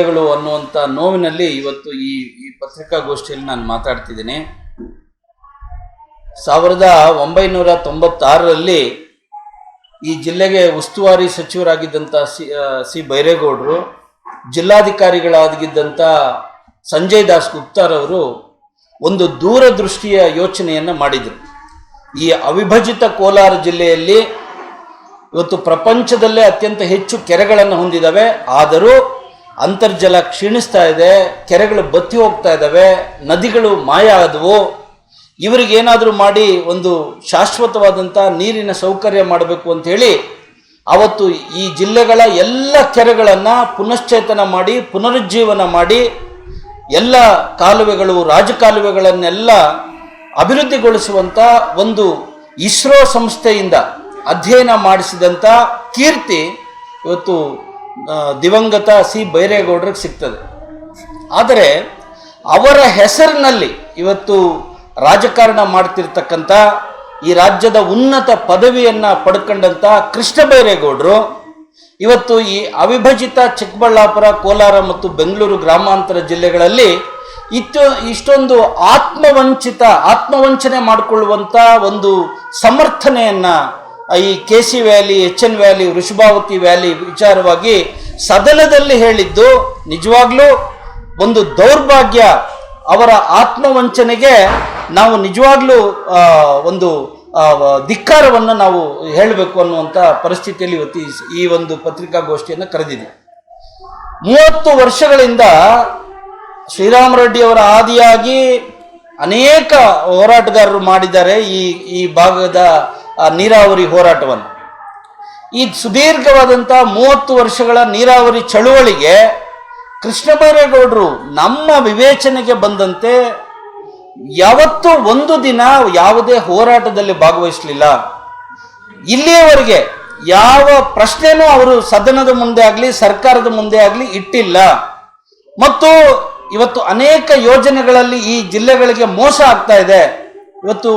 ಅನ್ನುವಂಥ ನೋವಿನಲ್ಲಿ ಇವತ್ತು ಈ ಪತ್ರಿಕಾಗೋಷ್ಠಿಯಲ್ಲಿ ನಾನು ಮಾತಾಡ್ತಿದ್ದೀನಿ. 1996ರಲ್ಲಿ ಈ ಜಿಲ್ಲೆಗೆ ಉಸ್ತುವಾರಿ ಸಚಿವರಾಗಿದ್ದಂಥ ಸಿ ಬೈರೇಗೌಡರು, ಜಿಲ್ಲಾಧಿಕಾರಿಗಳಾಗಿದ್ದಂಥ ಸಂಜಯ್ ದಾಸ್ ಗುಪ್ತಾರವರು ಒಂದು ದೂರದೃಷ್ಟಿಯ ಯೋಚನೆಯನ್ನು ಮಾಡಿದರು. ಈ ಅವಿಭಜಿತ ಕೋಲಾರ ಜಿಲ್ಲೆಯಲ್ಲಿ ಇವತ್ತು ಪ್ರಪಂಚದಲ್ಲೇ ಅತ್ಯಂತ ಹೆಚ್ಚು ಕೆರೆಗಳನ್ನು ಹೊಂದಿದ್ದಾವೆ. ಆದರೂ ಅಂತರ್ಜಲ ಕ್ಷೀಣಿಸ್ತಾ ಇದೆ, ಕೆರೆಗಳು ಬತ್ತಿ ಹೋಗ್ತಾ ಇದ್ದಾವೆ, ನದಿಗಳು ಮಾಯ ಆದವು. ಇವರಿಗೇನಾದರೂ ಮಾಡಿ ಒಂದು ಶಾಶ್ವತವಾದಂಥ ನೀರಿನ ಸೌಕರ್ಯ ಮಾಡಬೇಕು ಅಂತ ಹೇಳಿ ಅವತ್ತು ಈ ಜಿಲ್ಲೆಗಳ ಎಲ್ಲ ಕೆರೆಗಳನ್ನು ಪುನಶ್ಚೇತನ ಮಾಡಿ ಪುನರುಜ್ಜೀವನ ಮಾಡಿ ಎಲ್ಲ ಕಾಲುವೆಗಳು ರಾಜಕಾಲುವೆಗಳನ್ನೆಲ್ಲ ಅಭಿವೃದ್ಧಿಗೊಳಿಸುವಂಥ ಒಂದು ಇಸ್ರೋ ಸಂಸ್ಥೆಯಿಂದ ಅಧ್ಯಯನ ಮಾಡಿಸಿದಂಥ ಕೀರ್ತಿ ಇವತ್ತು ದಿವಂಗತ ಸಿ ಬೈರೇಗೌಡರಿಗೆ ಸಿಗ್ತದೆ. ಆದರೆ ಅವರ ಹೆಸರಿನಲ್ಲಿ ಇವತ್ತು ರಾಜಕಾರಣ ಮಾಡ್ತಿರ್ತಕ್ಕಂಥ ಈ ರಾಜ್ಯದ ಉನ್ನತ ಪದವಿಯನ್ನು ಪಡ್ಕೊಂಡಂಥ ಕೃಷ್ಣ ಬೈರೇಗೌಡರು ಇವತ್ತು ಈ ಅವಿಭಜಿತ ಚಿಕ್ಕಬಳ್ಳಾಪುರ, ಕೋಲಾರ ಮತ್ತು ಬೆಂಗಳೂರು ಗ್ರಾಮಾಂತರ ಜಿಲ್ಲೆಗಳಲ್ಲಿ ಇಷ್ಟೊಂದು ಆತ್ಮವಂಚನೆ ಮಾಡಿಕೊಳ್ಳುವಂಥ ಒಂದು ಸಮರ್ಥನೆಯನ್ನು ಈ KC valley, HN valley, Vrishabhavathi valley ವಿಚಾರವಾಗಿ ಸದನದಲ್ಲಿ ಹೇಳಿದ್ದು ನಿಜವಾಗ್ಲೂ ಒಂದು ದೌರ್ಭಾಗ್ಯ. ಅವರ ಆತ್ಮವಂಚನೆಗೆ ನಾವು ನಿಜವಾಗ್ಲೂ ಒಂದು ಧಿಕ್ಕಾರವನ್ನು ನಾವು ಹೇಳಬೇಕು ಅನ್ನುವಂಥ ಪರಿಸ್ಥಿತಿಯಲ್ಲಿ ಇವತ್ತು ಈ ಒಂದು ಪತ್ರಿಕಾಗೋಷ್ಠಿಯನ್ನು ಕರೆದಿದೆ. 30 ವರ್ಷಗಳಿಂದ ಶ್ರೀರಾಮರೆಡ್ಡಿಯವರ ಆದಿಯಾಗಿ ಅನೇಕ ಹೋರಾಟಗಾರರು ಮಾಡಿದ್ದಾರೆ ಈ ಭಾಗದ ನೀರಾವರಿ ಹೋರಾಟವನ್ನು. ಈ ಸುದೀರ್ಘವಾದಂಥ 30 ವರ್ಷಗಳ ನೀರಾವರಿ ಚಳುವಳಿಗೆ ಕೃಷ್ಣ ಬೈರೇಗೌಡರು ನಮ್ಮ ವಿವೇಚನೆಗೆ ಬಂದಂತೆ ಯಾವತ್ತೂ ಒಂದು ದಿನ ಯಾವುದೇ ಹೋರಾಟದಲ್ಲಿ ಭಾಗವಹಿಸಲಿಲ್ಲ. ಇಲ್ಲಿಯವರೆಗೆ ಯಾವ ಪ್ರಶ್ನೆನೂ ಅವರು ಸದನದ ಮುಂದೆ ಆಗಲಿ ಸರ್ಕಾರದ ಮುಂದೆ ಆಗಲಿ ಇಟ್ಟಿಲ್ಲ. ಮತ್ತು ಇವತ್ತು ಅನೇಕ ಯೋಜನೆಗಳಲ್ಲಿ ಈ ಜಿಲ್ಲೆಗಳಿಗೆ ಮೋಸ ಆಗ್ತಾ ಇದೆ. ಇವತ್ತು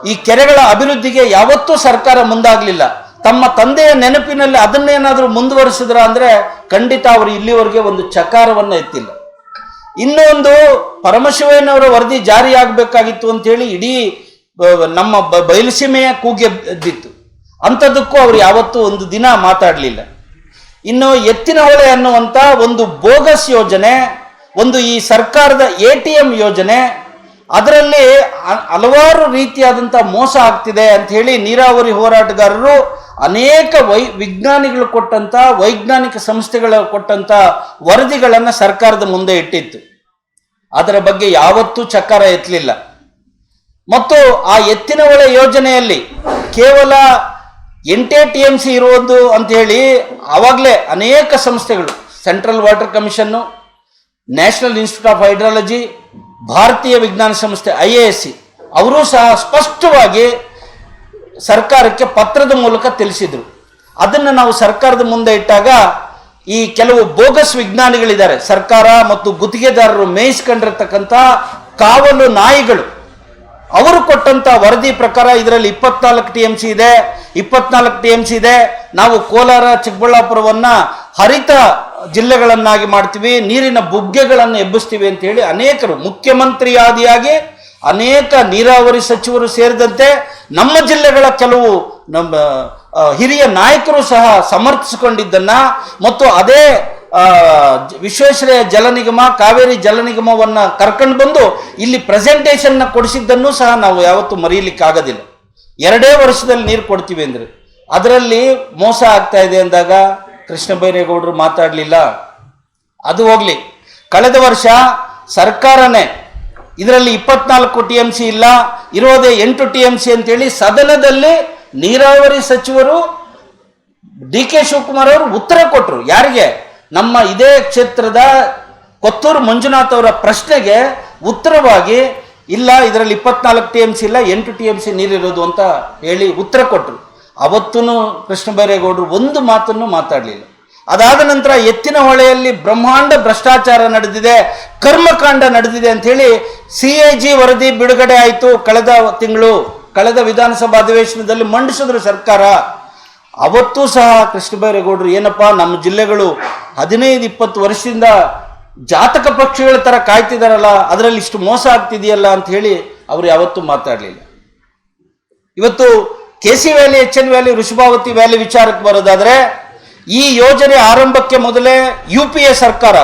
ಈ ಕೆರೆಗಳ ಅಭಿವೃದ್ಧಿಗೆ ಯಾವತ್ತೂ ಸರ್ಕಾರ ಮುಂದಾಗಲಿಲ್ಲ. ತಮ್ಮ ತಂದೆಯ ನೆನಪಿನಲ್ಲಿ ಅದನ್ನೇನಾದರೂ ಮುಂದುವರಿಸಿದ್ರ ಅಂದರೆ ಖಂಡಿತ ಅವರು ಇಲ್ಲಿವರೆಗೆ ಒಂದು ಚಕಾರವನ್ನು ಎತ್ತಿಲ್ಲ. ಇನ್ನೊಂದು ಪರಮಶಿವಯ್ಯನವರ ವರದಿ ಜಾರಿಯಾಗಬೇಕಾಗಿತ್ತು ಅಂತೇಳಿ ಇಡೀ ನಮ್ಮ ಬಯಲುಸೀಮೆಯ ಕೂಗೆದ್ದಿತ್ತು. ಅಂಥದ್ದಕ್ಕೂ ಅವರು ಯಾವತ್ತೂ ಒಂದು ದಿನ ಮಾತಾಡಲಿಲ್ಲ. ಇನ್ನು ಎತ್ತಿನಹೊಳೆ ಅನ್ನುವಂಥ ಒಂದು ಬೋಗಸ್ ಯೋಜನೆ, ಒಂದು ಈ ಸರ್ಕಾರದ ATM ಯೋಜನೆ, ಅದರಲ್ಲಿ ಹಲವಾರು ರೀತಿಯಾದಂಥ ಮೋಸ ಆಗ್ತಿದೆ ಅಂತ ಹೇಳಿ ನೀರಾವರಿ ಹೋರಾಟಗಾರರು ಅನೇಕ ವಿಜ್ಞಾನಿಗಳು ಕೊಟ್ಟಂಥ ವೈಜ್ಞಾನಿಕ ಸಂಸ್ಥೆಗಳು ಕೊಟ್ಟಂಥ ವರದಿಗಳನ್ನು ಸರ್ಕಾರದ ಮುಂದೆ ಇಟ್ಟಿತ್ತು. ಅದರ ಬಗ್ಗೆ ಯಾವತ್ತೂ ಚಕಾರ ಎತ್ತಲಿಲ್ಲ. ಮತ್ತು ಆ ಎತ್ತಿನಹೊಳೆ ಯೋಜನೆಯಲ್ಲಿ ಕೇವಲ 8 TMC ಇರುವುದು ಅಂತ ಹೇಳಿ ಆವಾಗಲೇ ಅನೇಕ ಸಂಸ್ಥೆಗಳು, central water commission, national institute of hydrology, ಭಾರತೀಯ ವಿಜ್ಞಾನ ಸಂಸ್ಥೆ IISc ಅವರೂ ಸಹ ಸ್ಪಷ್ಟವಾಗಿ ಸರ್ಕಾರಕ್ಕೆ ಪತ್ರದ ಮೂಲಕ ತಿಳಿಸಿದರು. ಅದನ್ನು ನಾವು ಸರ್ಕಾರದ ಮುಂದೆ ಇಟ್ಟಾಗ ಈ ಕೆಲವು ಬೋಗಸ್ ವಿಜ್ಞಾನಿಗಳಿದ್ದಾರೆ, ಸರ್ಕಾರ ಮತ್ತು ಗುತ್ತಿಗೆದಾರರು ಮೇಯಿಸ್ಕೊಂಡಿರ್ತಕ್ಕಂಥ ಕಾವಲು ನಾಯಿಗಳು, ಅವರು ಕೊಟ್ಟಂಥ ವರದಿ ಪ್ರಕಾರ ಇದರಲ್ಲಿ 24 TMC ಇದೆ, 24 TMC ಇದೆ, ನಾವು ಕೋಲಾರ ಚಿಕ್ಕಬಳ್ಳಾಪುರವನ್ನು ಹರಿತ ಜಿಲ್ಲೆಗಳನ್ನಾಗಿ ಮಾಡ್ತೀವಿ, ನೀರಿನ ಬುಗ್ಗೆಗಳನ್ನು ಎಬ್ಬಿಸ್ತೀವಿ ಅಂತ ಹೇಳಿ ಅನೇಕರು, ಮುಖ್ಯಮಂತ್ರಿ ಆದಿಯಾಗಿ ಅನೇಕ ನೀರಾವರಿ ಸಚಿವರು ಸೇರಿದಂತೆ ನಮ್ಮ ಜಿಲ್ಲೆಗಳ ಕೆಲವು ನಮ್ಮ ಹಿರಿಯ ನಾಯಕರು ಸಹ ಸಮರ್ಥಿಸಿಕೊಂಡಿದ್ದನ್ನು ಮತ್ತು ಅದೇ ವಿಶ್ವೇಶ್ವರಯ್ಯ ಜಲ ನಿಗಮ, ಕಾವೇರಿ ಜಲ ನಿಗಮವನ್ನು ಕರ್ಕೊಂಡು ಬಂದು ಇಲ್ಲಿ ಪ್ರೆಸೆಂಟೇಷನ್ನ ಕೊಡಿಸಿದ್ದನ್ನು ಸಹ ನಾವು ಯಾವತ್ತೂ ಮರೆಯಲಿಕ್ಕಾಗೋದಿಲ್ಲ. 2 ವರ್ಷದಲ್ಲಿ ನೀರು ಕೊಡ್ತೀವಿ ಅಂದರೆ ಅದರಲ್ಲಿ ಮೋಸ ಆಗ್ತಾ ಇದೆ ಅಂದಾಗ ಕೃಷ್ಣ ಬೈರೇಗೌಡರು ಮಾತಾಡಲಿಲ್ಲ. ಅದು ಹೋಗಲಿ, ಕಳೆದ ವರ್ಷ ಸರ್ಕಾರನೇ ಇದರಲ್ಲಿ 24 TMC ಇಲ್ಲ, ಇರೋದೇ 8 TMC ಅಂತೇಳಿ ಸದನದಲ್ಲಿ ನೀರಾವರಿ ಸಚಿವರು DK ಶಿವಕುಮಾರ್ ಅವರು ಉತ್ತರ ಕೊಟ್ಟರು. ಯಾರಿಗೆ? ನಮ್ಮ ಇದೇ ಕ್ಷೇತ್ರದ ಕೊತ್ತೂರು ಮಂಜುನಾಥ್ ಅವರ ಪ್ರಶ್ನೆಗೆ ಉತ್ತರವಾಗಿ ಇಲ್ಲ, ಇದರಲ್ಲಿ 24 TMC ಇಲ್ಲ, 8 TMC ನೀರಿರೋದು ಅಂತ ಹೇಳಿ ಉತ್ತರ ಕೊಟ್ಟರು. ಅವತ್ತೂ ಕೃಷ್ಣ ಬೈರೇಗೌಡರು ಒಂದು ಮಾತನ್ನು ಮಾತಾಡಲಿಲ್ಲ. ಅದಾದ ನಂತರ ಎತ್ತಿನಹೊಳೆಯಲ್ಲಿ ಬ್ರಹ್ಮಾಂಡ ಭ್ರಷ್ಟಾಚಾರ ನಡೆದಿದೆ, ಕರ್ಮಕಾಂಡ ನಡೆದಿದೆ ಅಂತ ಹೇಳಿ CAG ವರದಿ ಬಿಡುಗಡೆ ಆಯಿತು. ಕಳೆದ ವಿಧಾನಸಭಾ ಅಧಿವೇಶನದಲ್ಲಿ ಮಂಡಿಸಿದ್ರು ಸರ್ಕಾರ. ಅವತ್ತೂ ಸಹ ಕೃಷ್ಣ ಬೈರೇಗೌಡರು ಏನಪ್ಪ ನಮ್ಮ ಜಿಲ್ಲೆಗಳು 15-20 ವರ್ಷದಿಂದ ಜಾತಕ ಪಕ್ಷಿಗಳ ತರ ಕಾಯ್ತಿದಾರಲ್ಲ, ಅದರಲ್ಲಿ ಇಷ್ಟು ಮೋಸ ಆಗ್ತಿದೆಯಲ್ಲ ಅಂತ ಹೇಳಿ ಅವರು ಯಾವತ್ತೂ ಮಾತಾಡಲಿಲ್ಲ. ಇವತ್ತು KC valley, HN valley, Vrishabhavathi valley ವಿಚಾರಕ್ಕೆ ಬರೋದಾದ್ರೆ, ಈ ಯೋಜನೆ ಆರಂಭಕ್ಕೆ ಮೊದಲೇ UPA ಸರ್ಕಾರ,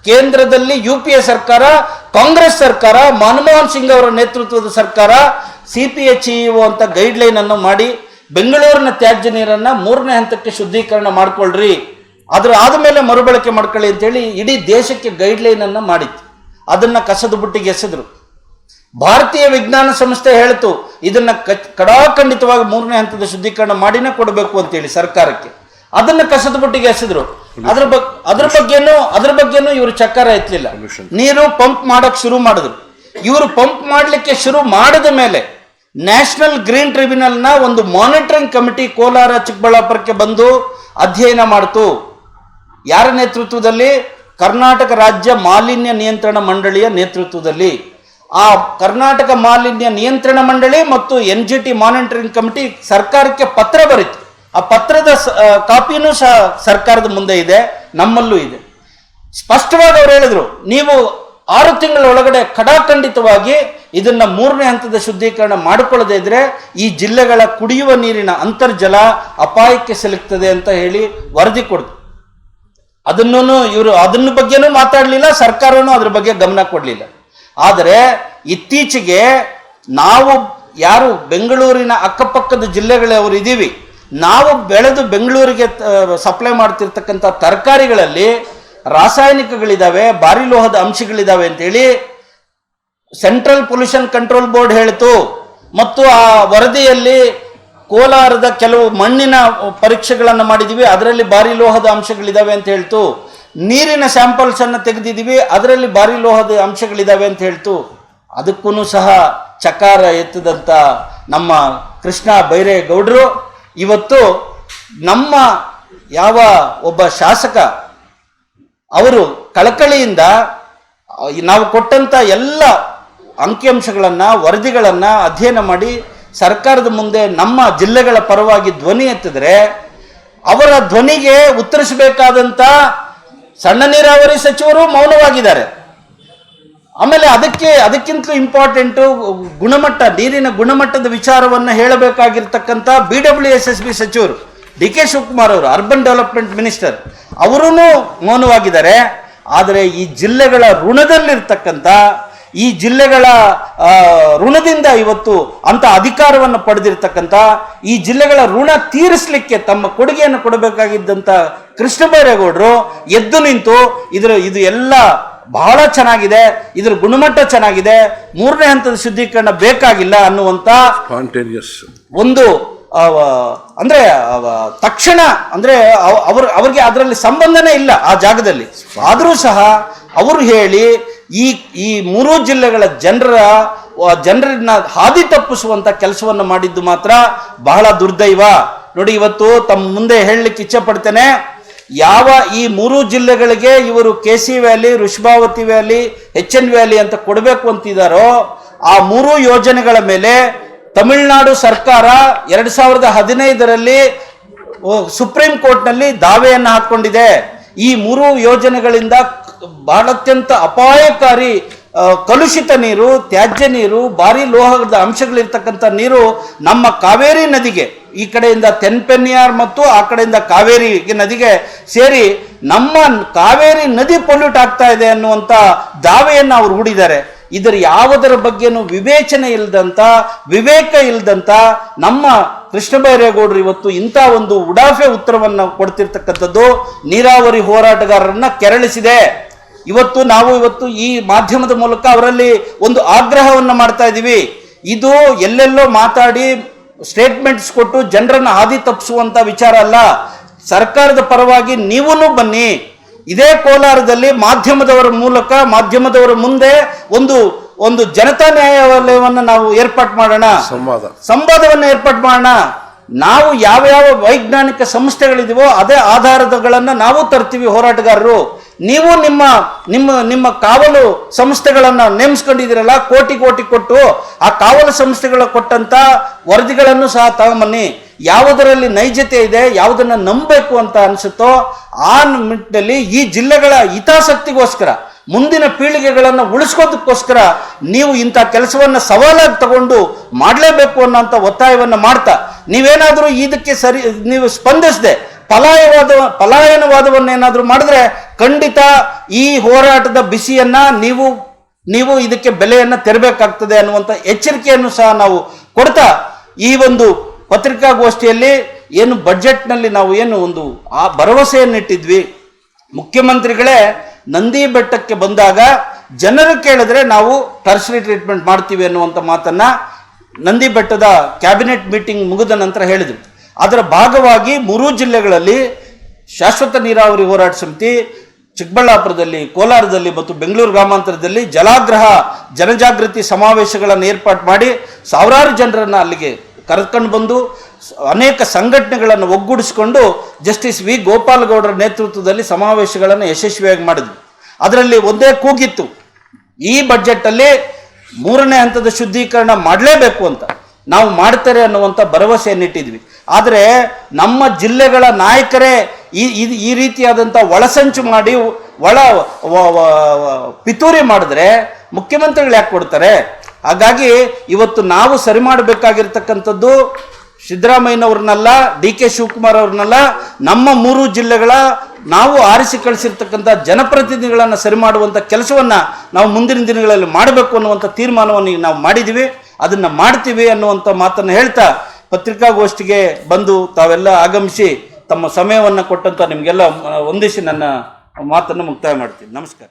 ಕೇಂದ್ರದಲ್ಲಿ UPA ಸರ್ಕಾರ, ಕಾಂಗ್ರೆಸ್ ಸರ್ಕಾರ, ಮನಮೋಹನ್ ಸಿಂಗ್ ಅವರ ನೇತೃತ್ವದ ಸರ್ಕಾರ CPHEO ಅಂತ ಗೈಡ್ಲೈನ್ ಅನ್ನು ಮಾಡಿ ಬೆಂಗಳೂರಿನ ತ್ಯಾಜ್ಯ ನೀರನ್ನ 3ನೇ ಹಂತಕ್ಕೆ ಶುದ್ಧೀಕರಣ ಮಾಡ್ಕೊಳ್ರಿ, ಅದ್ರ ಆದಮೇಲೆ ಮರುಬಳಕೆ ಮಾಡ್ಕೊಳ್ಳಿ ಅಂತೇಳಿ ಇಡೀ ದೇಶಕ್ಕೆ ಗೈಡ್ಲೈನ್ ಅನ್ನ ಮಾಡಿತ್ತು. ಅದನ್ನ ಕಸದ ಬುಟ್ಟಿಗೆ ಎಸೆದ್ರು. ಭಾರತೀಯ ವಿಜ್ಞಾನ ಸಂಸ್ಥೆ ಹೇಳ್ತು ಇದನ್ನ ಕಡಾಖಂಡಿತವಾಗಿ 3ನೇ ಹಂತದ ಶುದ್ಧೀಕರಣ ಮಾಡಿನೇ ಕೊಡಬೇಕು ಅಂತೇಳಿ ಸರ್ಕಾರಕ್ಕೆ. ಅದನ್ನ ಕಸದ ಬುಟ್ಟಿಗೆ ಎಸೆದ್ರು. ಅದ್ರ ಬಗ್ಗೆನೂ ಇವರು ಚಕ್ಕಾರ ಎತ್ತಲಿಲ್ಲ. ನೀರು ಪಂಪ್ ಮಾಡಕ್ ಶುರು ಮಾಡಿದ್ರು. ಇವರು ಪಂಪ್ ಮಾಡಲಿಕ್ಕೆ ಶುರು ಮಾಡಿದ ಮೇಲೆ ನ್ಯಾಷನಲ್ ಗ್ರೀನ್ ಟ್ರಿಬ್ಯುನಲ್ ನ ಒಂದು ಮಾನಿಟರಿಂಗ್ ಕಮಿಟಿ ಕೋಲಾರ, ಚಿಕ್ಕಬಳ್ಳಾಪುರಕ್ಕೆ ಬಂದು ಅಧ್ಯಯನ ಮಾಡಿತು. ಯಾರ ನೇತೃತ್ವದಲ್ಲಿ? ಕರ್ನಾಟಕ ರಾಜ್ಯ ಮಾಲಿನ್ಯ ನಿಯಂತ್ರಣ ಮಂಡಳಿಯ ನೇತೃತ್ವದಲ್ಲಿ. ಆ ಕರ್ನಾಟಕ ಮಾಲಿನ್ಯ ನಿಯಂತ್ರಣ ಮಂಡಳಿ ಮತ್ತು NGT ಮಾನಿಟರಿಂಗ್ ಕಮಿಟಿ ಸರ್ಕಾರಕ್ಕೆ ಪತ್ರ ಬರೀತು. ಆ ಪತ್ರದ ಕಾಪಿನೂ ಸಹ ಸರ್ಕಾರದ ಮುಂದೆ ಇದೆ, ನಮ್ಮಲ್ಲೂ ಇದೆ. ಸ್ಪಷ್ಟವಾಗಿ ಅವರು ಹೇಳಿದ್ರು, ನೀವು 6 ತಿಂಗಳ ಒಳಗಡೆ ಖಡಾಖಂಡಿತವಾಗಿ ಇದನ್ನ 3ನೇ ಹಂತದ ಶುದ್ಧೀಕರಣ ಮಾಡಿಕೊಳ್ಳದೇ ಇದ್ರೆ ಈ ಜಿಲ್ಲೆಗಳ ಕುಡಿಯುವ ನೀರಿನ ಅಂತರ್ಜಲ ಅಪಾಯಕ್ಕೆ ಸಿಲುಕ್ತದೆ ಅಂತ ಹೇಳಿ ವರದಿ ಕೊಡ್ತು. ಅದನ್ನ ಬಗ್ಗೆನೂ ಮಾತಾಡಲಿಲ್ಲ, ಸರ್ಕಾರನೂ ಅದ್ರ ಬಗ್ಗೆ ಗಮನ ಕೊಡಲಿಲ್ಲ. ಆದರೆ ಇತ್ತೀಚೆಗೆ ನಾವು ಯಾರು ಬೆಂಗಳೂರಿನ ಅಕ್ಕಪಕ್ಕದ ಜಿಲ್ಲೆಗಳವರು ಇದ್ದೀವಿ, ನಾವು ಬೆಳೆದು ಬೆಂಗಳೂರಿಗೆ ಸಪ್ಲೈ ಮಾಡ್ತಿರ್ತಕ್ಕಂಥ ತರಕಾರಿಗಳಲ್ಲಿ ರಾಸಾಯನಿಕಗಳಿದಾವೆ, ಭಾರಿ ಲೋಹದ ಅಂಶಗಳಿದಾವೆ ಅಂತೇಳಿ ಸೆಂಟ್ರಲ್ ಪೊಲ್ಯೂಷನ್ ಕಂಟ್ರೋಲ್ ಬೋರ್ಡ್ ಹೇಳ್ತು. ಮತ್ತು ಆ ವರದಿಯಲ್ಲಿ ಕೋಲಾರದ ಕೆಲವು ಮಣ್ಣಿನ ಪರೀಕ್ಷೆಗಳನ್ನು ಮಾಡಿದೀವಿ, ಅದರಲ್ಲಿ ಭಾರಿ ಲೋಹದ ಅಂಶಗಳಿದಾವೆ ಅಂತ ಹೇಳ್ತು. ನೀರಿನ ಸ್ಯಾಂಪಲ್ಸ್ ಅನ್ನು ತೆಗೆದಿದ್ದೀವಿ, ಅದರಲ್ಲಿ ಭಾರಿ ಲೋಹದ ಅಂಶಗಳಿದಾವೆ ಅಂತ ಹೇಳ್ತು. ಅದಕ್ಕೂ ಸಹ ಚಕಾರ ಎತ್ತದಂತ ನಮ್ಮ ಕೃಷ್ಣ ಬೈರೇಗೌಡರು ಇವತ್ತು ನಮ್ಮ ಯಾವ ಒಬ್ಬ ಶಾಸಕ ಅವರು ಕಳಕಳಿಯಿಂದ ನಾವು ಕೊಟ್ಟಂತ ಎಲ್ಲ ಅಂಕಿಅಂಶಗಳನ್ನು, ವರದಿಗಳನ್ನು ಅಧ್ಯಯನ ಮಾಡಿ ಸರ್ಕಾರದ ಮುಂದೆ ನಮ್ಮ ಜಿಲ್ಲೆಗಳ ಪರವಾಗಿ ಧ್ವನಿ ಎತ್ತಿದ್ರೆ ಅವರ ಧ್ವನಿಗೆ ಉತ್ತರಿಸಬೇಕಾದಂತ ಸಣ್ಣ ನೀರಾವರಿ ಸಚಿವರು ಮೌನವಾಗಿದ್ದಾರೆ. ಆಮೇಲೆ ಅದಕ್ಕಿಂತಲೂ ಇಂಪಾರ್ಟೆಂಟು ಗುಣಮಟ್ಟ, ನೀರಿನ ಗುಣಮಟ್ಟದ ವಿಚಾರವನ್ನು ಹೇಳಬೇಕಾಗಿರ್ತಕ್ಕಂಥ BWSSB ಸಚಿವರು DK ಶಿವಕುಮಾರ್ ಅವರು, ಅರ್ಬನ್ ಡೆವಲಪ್ಮೆಂಟ್ ಮಿನಿಸ್ಟರ್, ಅವರೂ ಮೌನವಾಗಿದ್ದಾರೆ. ಆದರೆ ಈ ಜಿಲ್ಲೆಗಳ ಋಣದಲ್ಲಿರ್ತಕ್ಕಂಥ, ಈ ಜಿಲ್ಲೆಗಳ ಋಣದಿಂದ ಇವತ್ತು ಅಂತ ಅಧಿಕಾರವನ್ನು ಪಡೆದಿರ್ತಕ್ಕಂಥ, ಈ ಜಿಲ್ಲೆಗಳ ಋಣ ತೀರಿಸಲಿಕ್ಕೆ ತಮ್ಮ ಕೊಡುಗೆಯನ್ನು ಕೊಡಬೇಕಾಗಿದ್ದಂಥ ಕೃಷ್ಣ ಬೈರೇಗೌಡರು ಎದ್ದು ನಿಂತು ಇದು ಎಲ್ಲ ಬಹಳ ಚೆನ್ನಾಗಿದೆ, ಇದರ ಗುಣಮಟ್ಟ ಚೆನ್ನಾಗಿದೆ, 3ನೇ ಹಂತದ ಶುದ್ಧೀಕರಣ ಬೇಕಾಗಿಲ್ಲ ಅನ್ನುವಂತ ಒಂದು ಅಂದ್ರೆ ತಕ್ಷಣ ಅಂದ್ರೆ ಅವ್ರಿಗೆ ಅದರಲ್ಲಿ ಸಂಬಂಧನೇ ಇಲ್ಲ ಆ ಜಾಗದಲ್ಲಿ, ಆದರೂ ಸಹ ಅವರು ಹೇಳಿ ಈ 3 ಜಿಲ್ಲೆಗಳ ಜನರನ್ನ ಹಾದಿ ತಪ್ಪಿಸುವಂತ ಕೆಲಸವನ್ನು ಮಾಡಿದ್ದು ಮಾತ್ರ ಬಹಳ ದುರ್ದೈವ. ನೋಡಿ, ಇವತ್ತು ತಮ್ಮ ಮುಂದೆ ಹೇಳಲಿಕ್ಕೆ ಇಚ್ಛೆ ಪಡ್ತೇನೆ, ಯಾವ ಈ 3 ಜಿಲ್ಲೆಗಳಿಗೆ ಇವರು KC valley, Vrishabhavathi valley, HN valley ಅಂತ ಕೊಡಬೇಕು ಅಂತಿದ್ದಾರೋ ಆ 3 ಯೋಜನೆಗಳ ಮೇಲೆ ತಮಿಳುನಾಡು ಸರ್ಕಾರ 2015ರಲ್ಲಿ ಸುಪ್ರೀಂ ಕೋರ್ಟ್ನಲ್ಲಿ ದಾವೆಯನ್ನು ಹಾಕೊಂಡಿದೆ. ಈ 3 ಯೋಜನೆಗಳಿಂದ ಬಹಳ ಅತ್ಯಂತ ಅಪಾಯಕಾರಿ ಕಲುಷಿತ ನೀರು, ತ್ಯಾಜ್ಯ ನೀರು, ಭಾರಿ ಲೋಹದ ಅಂಶಗಳಿರ್ತಕ್ಕಂಥ ನೀರು ನಮ್ಮ ಕಾವೇರಿ ನದಿಗೆ, ಈ ಕಡೆಯಿಂದ ತೆನ್ಪೆನ್ನಿಯಾರ್ ಮತ್ತು ಆ ಕಡೆಯಿಂದ ಕಾವೇರಿ ನದಿಗೆ ಸೇರಿ ನಮ್ಮ ಕಾವೇರಿ ನದಿ ಪೊಲ್ಯೂಟ್ ಆಗ್ತಾ ಇದೆ ಅನ್ನುವಂಥ ದಾವೆಯನ್ನು ಅವರು ಹೂಡಿದ್ದಾರೆ. ಇದರ ಯಾವುದರ ಬಗ್ಗೆನೂ ವಿವೇಚನೆ ಇಲ್ಲದಂತ, ವಿವೇಕ ಇಲ್ಲದಂತ ನಮ್ಮ ಕೃಷ್ಣ ಬೈರೇಗೌಡರು ಇವತ್ತು ಇಂಥ ಒಂದು ಉಡಾಫೆ ಉತ್ತರವನ್ನು ಕೊಡ್ತಿರ್ತಕ್ಕಂಥದ್ದು ನೀರಾವರಿ ಹೋರಾಟಗಾರರನ್ನ ಕೆರಳಿಸಿದೆ. ನಾವು ಈ ಮಾಧ್ಯಮದ ಮೂಲಕ ಅವರಲ್ಲಿ ಒಂದು ಆಗ್ರಹವನ್ನು ಮಾಡ್ತಾ ಇದ್ದೀವಿ. ಇದು ಎಲ್ಲೆಲ್ಲೋ ಮಾತಾಡಿ ಸ್ಟೇಟ್ಮೆಂಟ್ಸ್ ಕೊಟ್ಟು ಜನರನ್ನು ಹಾದಿ ತಪ್ಪಿಸುವಂತ ವಿಚಾರ ಅಲ್ಲ. ಸರ್ಕಾರದ ಪರವಾಗಿ ನೀವೂ ಬನ್ನಿ, ಇದೇ ಕೋಲಾರದಲ್ಲಿ ಮಾಧ್ಯಮದವರ ಮೂಲಕ, ಮಾಧ್ಯಮದವರ ಮುಂದೆ ಒಂದು ಜನತಾ ನ್ಯಾಯಾಲಯವನ್ನು ನಾವು ಏರ್ಪಾಟ್ ಮಾಡೋಣ, ಸಂವಾದವನ್ನು ಏರ್ಪಾಟ್ ಮಾಡೋಣ. ನಾವು ಯಾವ ವೈಜ್ಞಾನಿಕ ಸಂಸ್ಥೆಗಳಿದೀವೋ ಅದೇ ಆಧಾರಗಳನ್ನು ನಾವು ತರ್ತೀವಿ ಹೋರಾಟಗಾರರು. ನೀವು ನಿಮ್ಮ ಕಾವಲು ಸಂಸ್ಥೆಗಳನ್ನ ನೇಮಿಸ್ಕೊಂಡಿದ್ದೀರಲ್ಲ, ಕೋಟಿ ಕೊಟ್ಟು ಆ ಕಾವಲು ಸಂಸ್ಥೆಗಳ ಕೊಟ್ಟಂತ ವರದಿಗಳನ್ನು ಸಹ ತಗೊಂಬನ್ನಿ. ಯಾವುದರಲ್ಲಿ ನೈಜತೆ ಇದೆ, ಯಾವುದನ್ನ ನಂಬಬೇಕು ಅಂತ ಅನಿಸುತ್ತೋ ಆ ನಿಟ್ಟಿನಲ್ಲಿ ಈ ಜಿಲ್ಲೆಗಳ ಹಿತಾಸಕ್ತಿಗೋಸ್ಕರ ಮುಂದಿನ ಪೀಳಿಗೆಗಳನ್ನು ಉಳಿಸ್ಕೋದಕ್ಕೋಸ್ಕರ ನೀವು ಇಂಥ ಕೆಲಸವನ್ನು ಸವಾಲಾಗಿ ತಗೊಂಡು ಮಾಡಲೇಬೇಕು ಅನ್ನೋಂಥ ಒತ್ತಾಯವನ್ನು ಮಾಡ್ತಾ ನೀವೇನಾದರೂ ಇದಕ್ಕೆ ನೀವು ಸ್ಪಂದಿಸದೆ ಪಲಾಯನವಾದವನ್ನೇನಾದರೂ ಮಾಡಿದ್ರೆ ಖಂಡಿತ ಈ ಹೋರಾಟದ ಬಿಸಿಯನ್ನ ನೀವು ಇದಕ್ಕೆ ಬೆಲೆಯನ್ನು ತೆರಬೇಕಾಗ್ತದೆ ಅನ್ನುವಂಥ ಎಚ್ಚರಿಕೆಯನ್ನು ಸಹ ನಾವು ಕೊಡ್ತಾ ಈ ಒಂದು ಪತ್ರಿಕಾಗೋಷ್ಠಿಯಲ್ಲಿ ಏನು ಬಜೆಟ್ನಲ್ಲಿ ನಾವು ಏನು ಒಂದು ಆ ಭರವಸೆಯನ್ನಿಟ್ಟಿದ್ವಿ, ಮುಖ್ಯಮಂತ್ರಿಗಳೇ ನಂದಿ ಬೆಟ್ಟಕ್ಕೆ ಬಂದಾಗ ಜನರು ಕೇಳಿದ್ರೆ ನಾವು ಟರ್ಸರಿ ಟ್ರೀಟ್ಮೆಂಟ್ ಮಾಡ್ತೀವಿ ಅನ್ನುವಂಥ ಮಾತನ್ನ ನಂದಿ ಬೆಟ್ಟದ ಕ್ಯಾಬಿನೆಟ್ ಮೀಟಿಂಗ್ ಮುಗಿದ ನಂತರ ಹೇಳಿದ್ರು. ಅದರ ಭಾಗವಾಗಿ 3 ಜಿಲ್ಲೆಗಳಲ್ಲಿ ಶಾಶ್ವತ ನೀರಾವರಿ ಹೋರಾಟ ಸಮಿತಿ ಚಿಕ್ಕಬಳ್ಳಾಪುರದಲ್ಲಿ, ಕೋಲಾರದಲ್ಲಿ ಮತ್ತು ಬೆಂಗಳೂರು ಗ್ರಾಮಾಂತರದಲ್ಲಿ ಜಲಾಗ್ರಹ ಜನಜಾಗೃತಿ ಸಮಾವೇಶಗಳನ್ನು ಏರ್ಪಾಡು ಮಾಡಿ ಸಾವಿರಾರು ಜನರನ್ನು ಅಲ್ಲಿಗೆ ಕರೆದುಕೊಂಡು ಬಂದು ಅನೇಕ ಸಂಘಟನೆಗಳನ್ನು ಒಗ್ಗೂಡಿಸಿಕೊಂಡು ಜಸ್ಟಿಸ್ ವಿ ಗೋಪಾಲಗೌಡರ ನೇತೃತ್ವದಲ್ಲಿ ಸಮಾವೇಶಗಳನ್ನು ಯಶಸ್ವಿಯಾಗಿ ಮಾಡಿದ್ವಿ. ಅದರಲ್ಲಿ ಒಂದೇ ಕೂಗಿತ್ತು, ಈ ಬಜೆಟಲ್ಲಿ 3ನೇ ಹಂತದ ಶುದ್ಧೀಕರಣ ಮಾಡಲೇಬೇಕು ಅಂತ. ನಾವು ಮಾಡ್ತಾರೆ ಅನ್ನುವಂಥ ಭರವಸೆಯನ್ನಿಟ್ಟಿದ್ವಿ. ಆದರೆ ನಮ್ಮ ಜಿಲ್ಲೆಗಳ ನಾಯಕರೇ ಈ ರೀತಿಯಾದಂಥ ಒಳಸಂಚು ಮಾಡಿ ಪಿತೂರಿ ಮಾಡಿದ್ರೆ ಮುಖ್ಯಮಂತ್ರಿಗಳು ಯಾಕೆ ಕೊಡ್ತಾರೆ? ಹಾಗಾಗಿ ಇವತ್ತು ನಾವು ಸರಿ ಮಾಡಬೇಕಾಗಿರ್ತಕ್ಕಂಥದ್ದು ಸಿದ್ದರಾಮಯ್ಯನವ್ರನ್ನಲ್ಲ, ಡಿ ಕೆ ಶಿವಕುಮಾರ್ ಅವ್ರನ್ನಲ್ಲ, ನಮ್ಮ 3 ಜಿಲ್ಲೆಗಳ ನಾವು ಆರಿಸಿ ಕಳಿಸಿರ್ತಕ್ಕಂಥ ಜನಪ್ರತಿನಿಧಿಗಳನ್ನು ಸರಿ ಮಾಡುವಂಥ ಕೆಲಸವನ್ನು ನಾವು ಮುಂದಿನ ದಿನಗಳಲ್ಲಿ ಮಾಡಬೇಕು ಅನ್ನುವಂಥ ತೀರ್ಮಾನವನ್ನು ಈಗ ನಾವು ಮಾಡಿದ್ದೀವಿ, ಅದನ್ನು ಮಾಡ್ತೀವಿ ಅನ್ನುವಂಥ ಮಾತನ್ನು ಹೇಳ್ತಾ ಪತ್ರಿಕಾಗೋಷ್ಠಿಗೆ ಬಂದು ತಾವೆಲ್ಲ ಆಗಮಿಸಿ ತಮ್ಮ ಸಮಯವನ್ನು ಕೊಟ್ಟಂತ ನಿಮಗೆಲ್ಲ ವಂದಿಸಿ ನನ್ನ ಮಾತನ್ನು ಮುಕ್ತಾಯ ಮಾಡ್ತೀನಿ. ನಮಸ್ಕಾರ.